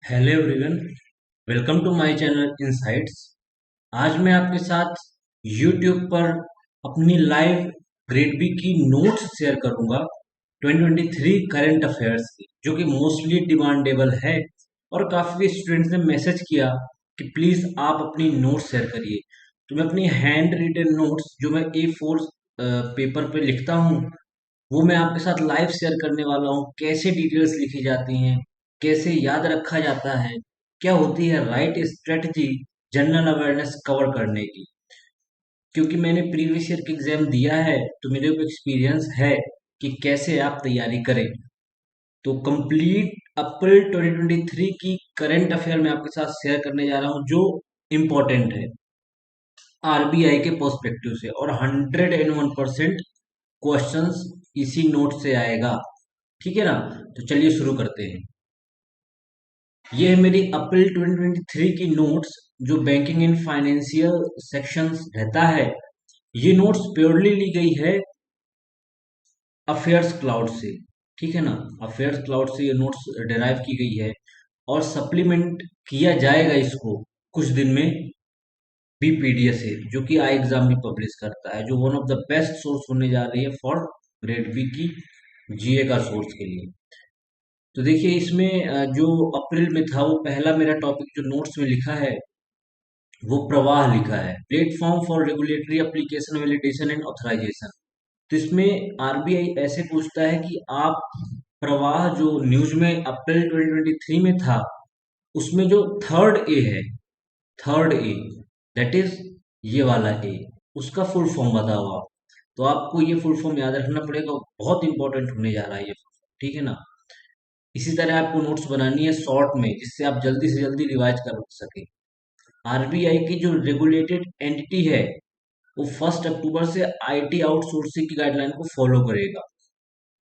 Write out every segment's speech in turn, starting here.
Hello everyone, welcome to my channel insights. आज मैं आपके साथ यूट्यूब पर अपनी लाइव ग्रेड बी की नोट्स शेयर करूंगा 2023 करंट अफेयर्स की, जो कि मोस्टली डिमांडेबल है। और काफ़ी स्टूडेंट्स ने मैसेज किया कि प्लीज़ आप अपनी नोट्स शेयर करिए। तो मैं अपनी हैंड रिटन नोट्स जो मैं A4 पेपर पे लिखता हूँ, वो मैं आपके साथ लाइव शेयर करने वाला हूँ। कैसे डिटेल्स लिखी जाती हैं, कैसे याद रखा जाता है, क्या होती है right strategy general awareness cover करने की। क्योंकि मैंने प्रीवियस ईयर की एग्जाम दिया है, तो मेरे को एक्सपीरियंस है कि कैसे आप तैयारी करें। तो कंप्लीट अप्रैल 2023 की करंट अफेयर मैं आपके साथ शेयर करने जा रहा हूँ, जो इम्पोर्टेंट है आरबीआई के पर्सपेक्टिव से। और 101% क्वेश्चंस इसी नोट से आएगा। ठीक है ना? तो चलिए शुरू करते हैं। ये है मेरी अप्रैल 2023 की नोट्स, जो बैंकिंग एंड फाइनेंशियल सेक्शंस रहता है। ये नोट्स प्योरली ली गई है अफेयर्स क्लाउड से। ठीक है ना? अफेयर्स क्लाउड से ये नोट्स डिराइव की गई है, और सप्लीमेंट किया जाएगा इसको कुछ दिन में बीपीडीएस से, जो कि आई एग्जाम भी पब्लिश करता है, जो one of the best source होने जा रही है फॉर ग्रेड बी की जीए का सोर्स के लिए। तो देखिए इसमें जो अप्रैल में था, वो पहला मेरा टॉपिक जो नोट्स में लिखा है, वो प्रवाह लिखा है, platform for regulatory application validation and authorisation. तो इसमें आरबीआई ऐसे पूछता है कि आप प्रवाह, जो न्यूज में अप्रैल 2023 में था, उसमें जो थर्ड ए है, थर्ड ए, दैट इज ये वाला ए, उसका फुल फॉर्म बताओ आप। तो आपको ये फुल फॉर्म याद रखना पड़ेगा, बहुत इंपॉर्टेंट होने जा रहा है ये full form, ठीक है ना? इसी तरह आपको नोट्स बनानी है शॉर्ट में, जिससे आप जल्दी से जल्दी रिवाइज कर सके। आरबीआई की जो रेगुलेटेड एंटिटी है, वो 1 अक्टूबर से आईटी आउटसोर्सिंग की गाइडलाइन को फॉलो करेगा।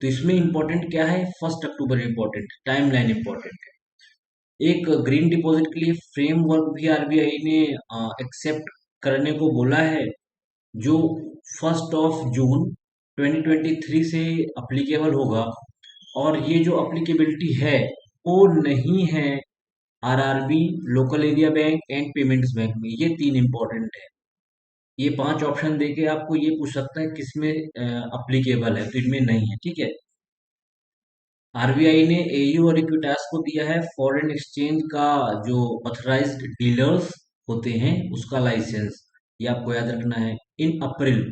तो इसमें इंपॉर्टेंट क्या है? 1 अक्टूबर इंपॉर्टेंट, टाइमलाइन इंपॉर्टेंट है। एक ग्रीन डिपॉजिट के लिए फ्रेमवर्क भी आरबीआई ने एक्सेप्ट करने को बोला है, जो 1 जून 2023 से अप्लीकेबल होगा। और ये जो अप्लीकेबिलिटी है, वो नहीं है RRB, local area bank and payments bank में। ये तीन इंपॉर्टेंट है। ये 5 ऑप्शन देके आपको ये पूछ सकता है किसमें अप्लीकेबल है, तो इनमें नहीं है। ठीक है? आरबीआई ने एयू और इक्विटास को दिया है फॉरेन एक्सचेंज का, जो ऑथराइज्ड डीलर्स होते हैं, उसका लाइसेंस। ये आपको याद रखना है। इन अप्रैल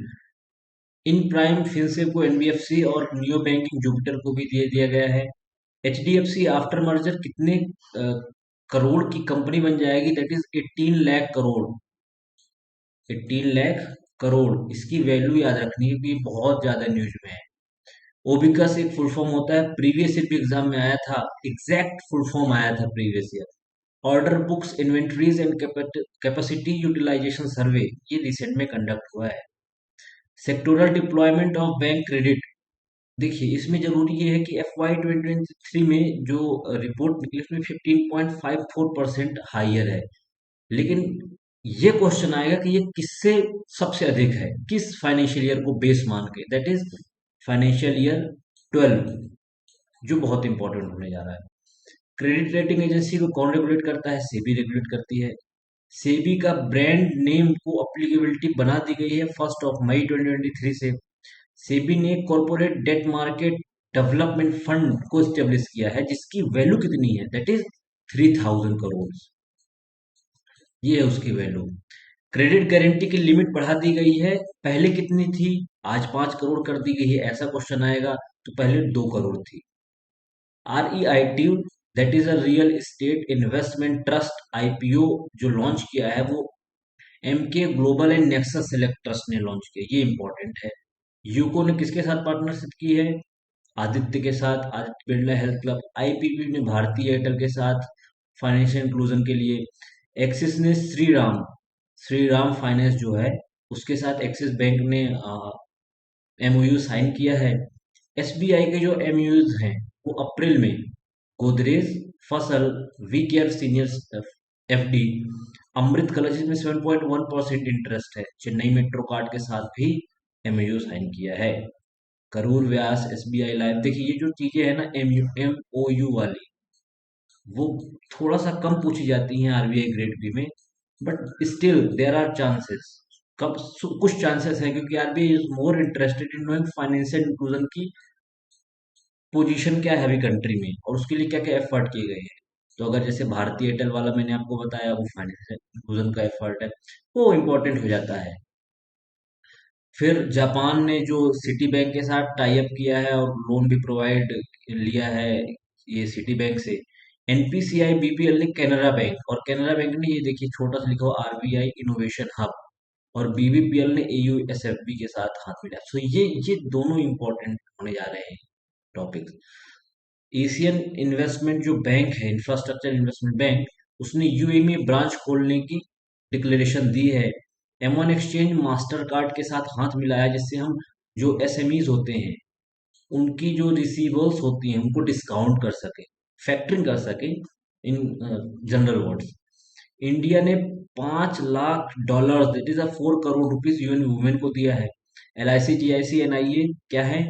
इन प्राइम फिनसेव को एनबीएफसी और नियो बैंकिंग जुपिटर को भी दे दिया गया है। एचडीएफसी आफ्टर मर्जर कितने करोड़ की कंपनी बन जाएगी? That is 18 lakh crore. 18 लाख करोड़, इसकी वैल्यू याद रखनी है, क्योंकि ये बहुत ज्यादा न्यूज में है। ओबिकस एक फुल फॉर्म होता है, प्रीवियस ईयर भी एग्जाम में आया था, एग्जैक्ट फुल फॉर्म आया था previous year. Order books, inventories and capacity utilisation survey, ये रिसेंट में कंडक्ट हुआ है। Sectoral deployment of bank credit. देखिए इसमें जरूरी ये है कि FY 2023 में जो रिपोर्ट निकली, उसमें 15.54% हाइयर है। लेकिन ये क्वेश्चन आएगा कि ये किससे सबसे अधिक है, किस फाइनेंशियल ईयर को बेस मान के? दैट इज फाइनेंशियल ईयर 12, जो बहुत इंपॉर्टेंट होने जा रहा है। क्रेडिट रेटिंग एजेंसी को कौन रेगुलेट करता है? सेबी रेगुलेट करती है। सेबी का ब्रांड नेम को अप्लीकेबिलिटी बना दी गई है 1 मई 2023 से। सेबी ने corporate debt market development fund को स्टेब्लिश किया है, जिसकी वैल्यू कितनी है? That is 3000 crore. ये है उसकी वैल्यू। क्रेडिट गारंटी की लिमिट बढ़ा दी गई है। पहले कितनी थी? आज 5 करोड़ कर दी गई है। ऐसा क्वेश्चन आएगा, तो पहले 2 करोड़ थी। REIT, that is a real estate investment trust, IPO जो लॉन्च किया है, वो Emkay global and Nexus Select Trust ने लॉन्च किया। ये इंपॉर्टेंट है। यूको ने किसके साथ पार्टनरशिप की है? आदित्य के साथ, Aditya Birla health club. IPP ने भारतीय एयरटेल के साथ फाइनेंशियल इंक्लूजन के लिए। एक्सिस ने श्रीराम, श्रीराम फाइनेंस जो है, उसके साथ एक्सिस बैंक ने एमओयू साइन किया है। एसबीआई के जो एमओयूज हैं, वो अप्रैल में गोदरेज, फसल, वी केयर सीनियर एफडी, अमृत कलश में 7.1% इंटरेस्ट है। चेन्नई मेट्रो कार्ड के साथ भी एमओयू साइन किया है। करूर व्यास, एसबीआई लाइफ। देखिए ये जो चीजें है ना, एम ओ यू वाली, वो थोड़ा सा कम पूछी जाती हैं आरबीआई ग्रेड बी में, but still there are chances. कुछ चांसेस हैं, क्योंकि RBI is more interested in knowing financial inclusion की पोजीशन क्या है अभी कंट्री में, और उसके लिए क्या क्या एफर्ट किए गए हैं। तो अगर जैसे भारतीय एयरटेल वाला मैंने आपको बताया, वो फाइनेंशियल इंक्लूजन का एफर्ट है, वो इम्पोर्टेंट हो जाता है। फिर जापान ने जो सिटी बैंक के साथ टाई अप किया है और लोन भी प्रोवाइड लिया है ये सिटी बैंक से। एनपीसीआई बीपीएल ने कैनरा बैंक, और कैनरा बैंक ने ये देखिए छोटा सा लिखा हो आरबीआई इनोवेशन हब, और बीबीपीएल ने एयूएसएफबी के साथ हाथ मिलाया। सो ये दोनों इंपॉर्टेंट होने जा रहे हैं टॉपिक। एशियन इन्वेस्टमेंट जो बैंक है, इंफ्रास्ट्रक्चर इन्वेस्टमेंट बैंक, उसने यूएई में ब्रांच खोलने की डिक्लेरेशन दी है। M1 एक्सचेंज मास्टर कार्ड के साथ हाथ मिलाया, जिससे हम जो एसएमईज होते हैं उनकी जो रिसीवर्स होती हैं उनको डिस्काउंट कर सके, फैक्टरिंग कर सके, इन जनरल वर्ड्स। इंडिया ने $5 lakh, that is 4 crore rupees UN women को दिया है। LIC GIC NIA क्या है,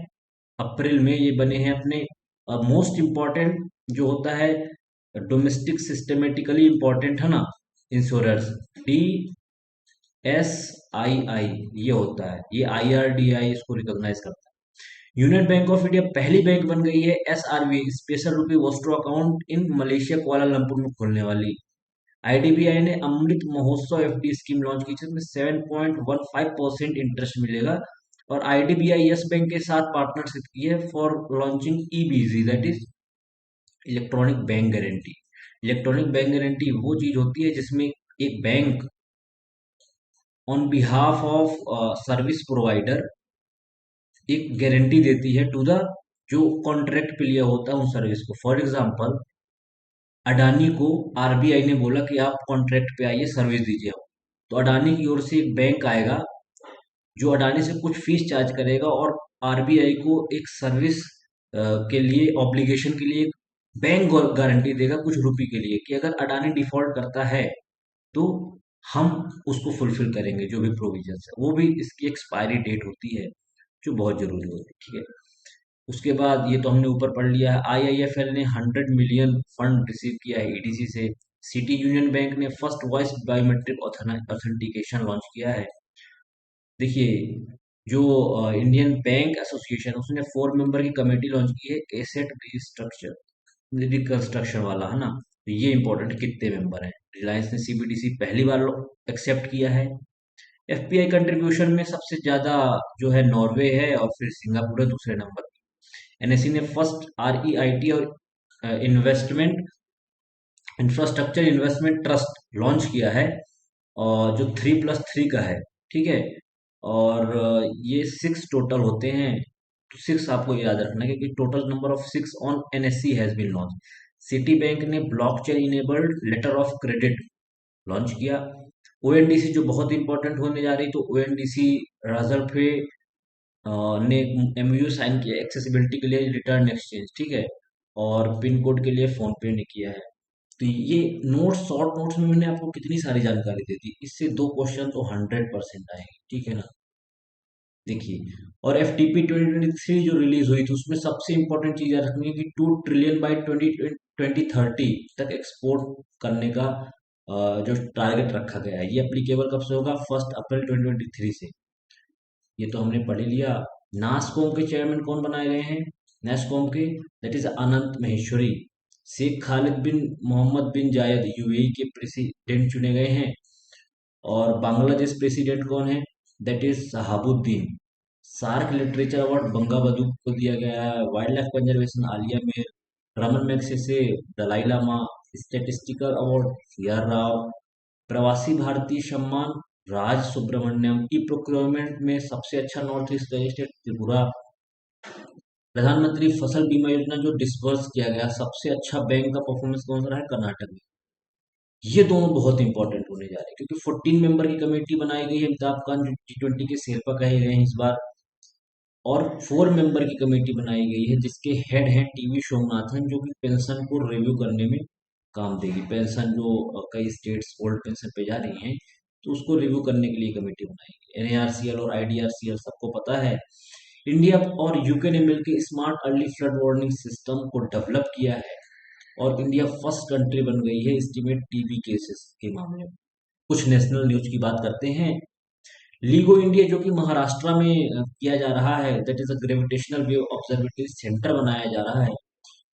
अप्रैल में ये बने हैं अपने मोस्ट इम्पॉर्टेंट जो होता है डोमेस्टिक सिस्टमेटिकली इम्पॉर्टेंट है ना इंश्योरेंस, DSII ये होता है, ये IRDAI इसको रिकॉग्नाइज करता है। यूनियन बैंक ऑफ इंडिया पहली बैंक बन गई है SRBI special rupee vostro account in Malaysia Kuala Lumpur में खोलने वाली। आईडीबीआई ने Amrit Mahotsav FD scheme launch की, जिसमें 7.15% इंटरेस्ट मिलेगा। और आईडीबीआई यस बैंक के साथ पार्टनरशिप की है for launching EBG, that is electronic bank guarantee. Electronic bank guarantee वो चीज होती है जिसमें एक bank on behalf of service provider एक गारंटी देती है टू द जो कॉन्ट्रैक्ट पे लिया होता है उन सर्विस को। फॉर एग्जांपल, अडानी को आरबीआई ने बोला कि आप कॉन्ट्रैक्ट पे आइए, सर्विस दीजिए आप। तो अडानी की ओर से एक बैंक आएगा जो अडानी से कुछ फीस चार्ज करेगा, और आरबीआई को एक सर्विस के लिए ऑब्लिगेशन के लिए एक बैंक गारंटी देगा कुछ रुपए के लिए, कि अगर अडानी डिफॉल्ट करता है तो हम उसको फुलफिल करेंगे जो भी प्रोविजंस है। वो भी इसकी एक्सपायरी डेट होती है जो बहुत जरूरी होती है, ठीक है। उसके बाद ये तो हमने ऊपर पढ़ लिया है। आईआईएफएल ने 100 मिलियन फंड रिसीव किया है ईडीसी से। सिटी यूनियन बैंक ने first voice biometric authentication launch किया है। देखिए, जो इंडियन बैंक एसोसिएशन, उसने 4 मेंबर की कमेटी लॉन्च की है एसेट रिस्ट्रक्चर रिकंस्ट्रक्शन वाला, है ना। तो ये इंपॉर्टेंट कितने मेंबर हैं। रिलायंस ने सीबीडीसी पहली बार एक्सेप्ट किया है। एफपीआई कंट्रीब्यूशन में सबसे ज्यादा जो है नॉर्वे है, और फिर सिंगापुर है दूसरे नंबर। एनएससी ने फर्स्ट आरईआईटी और investment infrastructure investment trust launch किया है, और जो 3+3 का है, ठीक है। और ये 6 टोटल होते हैं। तो 6 आपको याद रखना है, क्योंकि total number of 6 on NSC has been launch. City bank ने blockchain enabled letter of credit launch किया। ओएनडीसी जो बहुत इंपॉर्टेंट होने जा रही, तो ओएनडीसी राजरफे ने एमयू साइन किया एक्सेसिबिलिटी के लिए रिटर्न एक्सचेंज, ठीक है। और पिन कोड के लिए फोन पे ने किया है। तो ये नोट्स, शॉर्ट नोट्स में मैंने आपको कितनी सारी जानकारी दे दी, इससे 2 क्वेश्चन तो 100% आएंगे, ठीक है ना। देखिए, और एफ टी पी 2023 जो रिलीज हुई थी, उसमें सबसे इंपॉर्टेंट चीज याद रखनी है कि 2 ट्रिलियन बाई 2030 तक एक्सपोर्ट करने का जो टारगेट रखा गया है, ये एप्लीकेबल कब से होगा, 1 अप्रैल 2023 से। ये तो हमने पढ़ ही लिया। नासकॉम के चेयरमैन कौन बनाए गए हैं, नेस्कॉम के, दैट इज अनंत महेश्वरी। शेख खालिद बिन मोहम्मद बिन जायद यूएई के प्रेसिडेंट चुने गए हैं। और बांग्लादेश प्रेसिडेंट कौन है, that is Shahabuddin. SAARC literature award Bangabandhu को दिया गया है। Wildlife conservation Aliya Mir. Raman Magsaysay Dalai Lama. Statistical award C R Rao. Pravasi Bharatiya सम्मान राज सुब्रमण्यम। ई प्रोक्योरमेंट में सबसे अच्छा नॉर्थ ईस्ट स्टेट त्रिपुरा। प्रधानमंत्री फसल बीमा योजना जो डिस्बर्स किया गया, सबसे अच्छा बैंक का परफॉर्मेंस कौन सा रहा है, कर्नाटक में। ये दोनों बहुत इंपॉर्टेंट होने जा रहे हैं, क्योंकि 14 मेंबर की कमेटी बनाई गई है। अमिताभ कांत जो T20 के शेरपा कहे गए हैं इस बार। और 4 मेंबर की कमेटी बनाई गई है, जिसके हेड हैं टीवी सोमनाथन, जो कि पेंशन को रिव्यू करने में काम देगी। पेंशन जो कई स्टेट्स ओल्ड पेंशन पे जा रही हैं, तो उसको रिव्यू करने के लिए कमेटी बनाई गई। एनएआरसीएल और आईडीआरसीएल सबको पता है। इंडिया और यूके ने मिलकर smart early flood warning system को डेवलप किया है। और इंडिया फर्स्ट कंट्री बन गई है एस्टिमेट टीबी केसेस के मामले में। कुछ नेशनल न्यूज की बात करते हैं। लीगो इंडिया जो कि महाराष्ट्र में किया जा रहा है, that is a gravitational wave observatory centre बनाया जा रहा है।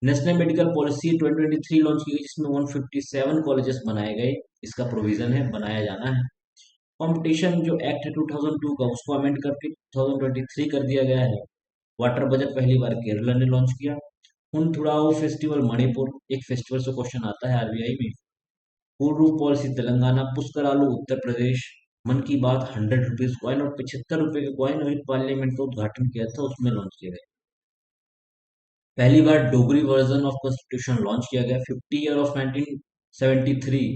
नेशनल मेडिकल पॉलिसी 2023 लॉन्च की गई जिसमें 157 कॉलेजेस बनाए गए। इसका प्रोविजन है, बनाया जाना है। कंपटीशन जो एक्ट है 2002 का, उसको अमेंड करके 2023 कर दिया गया है। वाटर बजट पहली बार केरला ने लॉन्च किया। हुनथुड़ाओ फेस्टिवल मणिपुर, एक फेस्टिवल से क्वेश्चन आता है आरबीआई में। पूर्व पॉलिसी तेलंगाना, पुष्करालू उत्तर प्रदेश। मन की बात 100 रुपीज कॉइन और 75 रुपए के कॉइन वही पार्लियामेंट का उद्घाटन किया था, उसमें लॉन्च किया गया। पहली बार Dogri version of constitution launch किया गया। 50 ईयर ऑफ 1973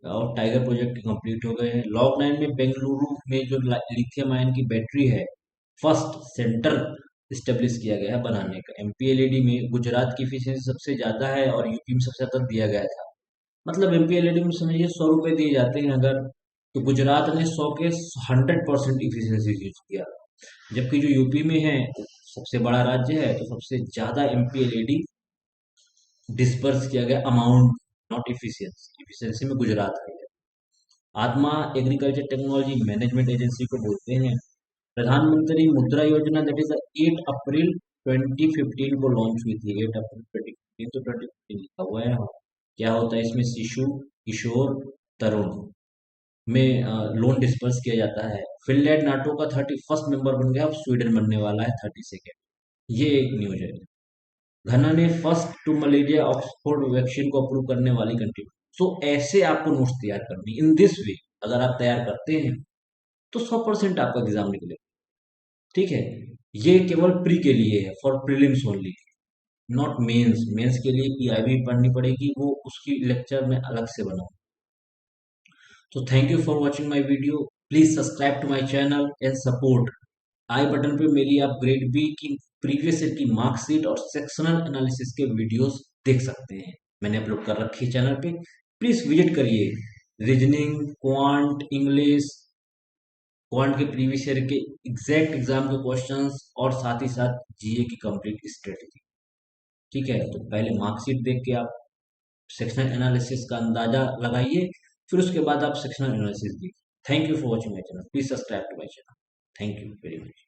और टाइगर प्रोजेक्ट कंप्लीट हो गए हैं। लॉग 9 में बेंगलुरु में जो लिथियम आयन की बैटरी है, फर्स्ट सेंटर स्टेब्लिश किया गया है बनाने का। एमपीएलईडी में गुजरात की एफिशिएंसी सबसे ज्यादा है और यूपी में सबसे ज्यादा दिया गया था। मतलब एमपीएलईडी में समझिए 100 रुपए दिए जाते हैं अगर, तो गुजरात ने 100 के 100% इफिशियंसी यूज किया। जबकि जो यूपी में है, सबसे बड़ा राज्य है, तो सबसे ज्यादा एमपीएलईडी डिस्पर्स किया गया अमाउंट, नॉट इफिशियंसी। इफिशियंसी में गुजरात है। आत्मा एग्रीकल्चर टेक्नोलॉजी मैनेजमेंट एजेंसी को बोलते हैं। प्रधानमंत्री मुद्रा योजना दैट इज 8 अप्रैल 2015 को लॉन्च हुई थी। 8 अप्रैल 2015, तो 2015 लिखा हुआ है यहाँ। क्या होता है इसमें? शिशु, किशोर, तरुण में लोन डिस्पर्स किया जाता है। फिनलैंड नाटो का 31st मेंबर बन गया, अब स्वीडन बनने वाला है 32nd। ये एक न्यूज है। घना ने first to malaria Oxford vaccine को अप्रूव करने वाली कंट्री। सो ऐसे आपको नोट्स तैयार करनी, इन दिस वे अगर आप तैयार करते हैं तो 100% आपका एग्जाम निकले। ठीक है, ये केवल प्री के लिए है, for prelims only, not mains. Mains के लिए पीआईबी पढ़नी पड़ेगी, वो उसकी लेक्चर में अलग से बनाऊं। तो thank you for watching my video. Please subscribe to my channel and support. I button पे मेरी आप ग्रेड बी की प्रीवियस ईयर की मार्कशीट और सेक्शनल एनालिसिस के वीडियोस देख सकते हैं, मैंने अपलोड कर रखी है चैनल पे। प्लीज विजिट करिए। रीजनिंग, क्वांट, इंग्लिश, क्वांट के प्रीवियस ईयर के एग्जैक्ट एग्जाम के क्वेश्चंस और साथ ही साथ जीए की कंप्लीट स्ट्रेटेजी। ठीक है, तो पहले मार्कशीट देख के आप सेक्शनल एनालिसिस का अंदाजा लगाइए, फिर उसके बाद आप सेक्शनल एनालिसिस देखिए। Thank you for watching my channel. Please subscribe to my channel. Thank you very much.